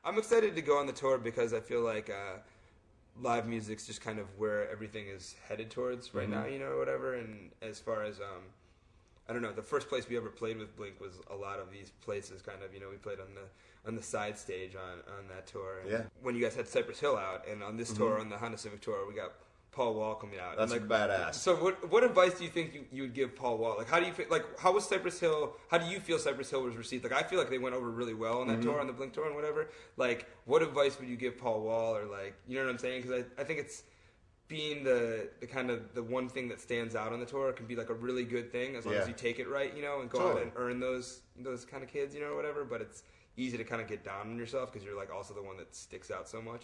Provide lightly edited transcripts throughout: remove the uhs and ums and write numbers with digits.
I'm excited to go on the tour because I feel like live music's just kind of where everything is headed towards right now, whatever. And as far as I don't know, the first place we ever played with Blink was a lot of these places. Kind of, we played on the side stage on that tour. And when you guys had Cypress Hill out, and on this tour, on the Honda Civic tour, we got Paul Wall coming out. That's badass. So what advice do you think you would give Paul Wall? Like, how do you feel, how was Cypress Hill? How do you feel Cypress Hill was received? Like, I feel like they went over really well on that tour, on the Blink tour and whatever. Like, what advice would you give Paul Wall, or like, you know what I'm saying? Because I think it's being the kind of the one thing that stands out on the tour can be like a really good thing as long as you take it right, and go out and earn those kind of kids, or whatever. But it's easy to kind of get down on yourself because you're like also the one that sticks out so much,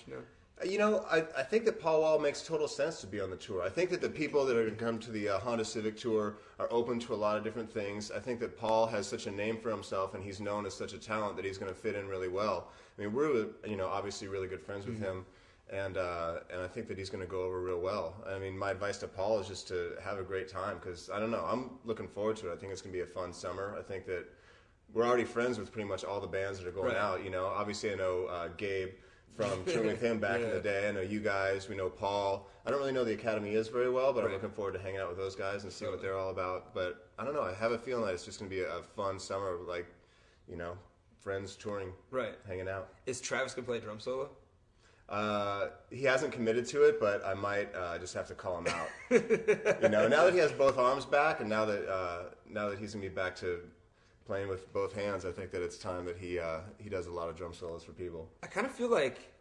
I think that Paul Wall makes total sense to be on the tour. I think that the people that are going to come to the Honda Civic Tour are open to a lot of different things. I think that Paul has such a name for himself, and he's known as such a talent that he's going to fit in really well. I mean, we're obviously really good friends with him, and I think that he's going to go over real well. I mean, my advice to Paul is just to have a great time because, I don't know, I'm looking forward to it. I think it's going to be a fun summer. I think that we're already friends with pretty much all the bands that are going out. Obviously I know Gabe from touring with him back in the day. I know you guys. We know Paul. I don't really know the Academy is very well, but I'm looking forward to hanging out with those guys and see what they're all about. But I don't know. I have a feeling that it's just going to be a fun summer, like, friends touring, hanging out. Is Travis going to play drum solo? He hasn't committed to it, but I might just have to call him out. Now that he has both arms back, and now that he's going to be back to playing with both hands, I think that it's time that he does a lot of drum solos for people. I kind of feel like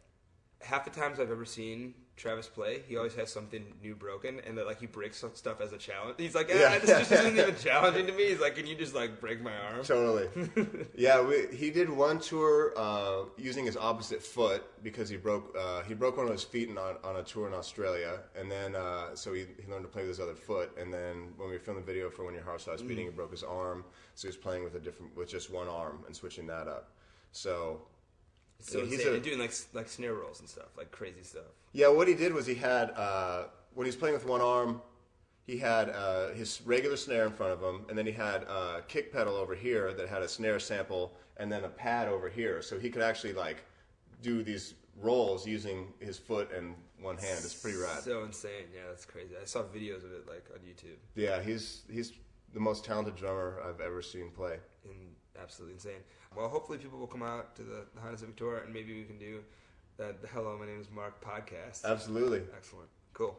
half the times I've ever seen Travis play, he always has something new broken, and that he breaks stuff as a challenge. He's like, this just isn't even challenging to me. He's like, can you just break my arm? Totally. He did one tour using his opposite foot because he broke one of his feet on a tour in Australia, and then so he learned to play with his other foot. And then when we filmed the video for When Your Heart Stops Beating, he broke his arm, so he was playing with just one arm and switching that up. So he's doing like snare rolls and stuff, like crazy stuff. Yeah, what he did was he had when he was playing with one arm, he had his regular snare in front of him, and then he had a kick pedal over here that had a snare sample, and then a pad over here, so he could actually do these rolls using his foot and one hand. It's pretty rad. So insane. Yeah, that's crazy. I saw videos of it on YouTube. Yeah, he's the most talented drummer I've ever seen play. Absolutely insane. Well, hopefully people will come out to the Honda Civic Tour, and maybe we can do the Hello, My Name is Mark podcast. Absolutely. Excellent. Cool.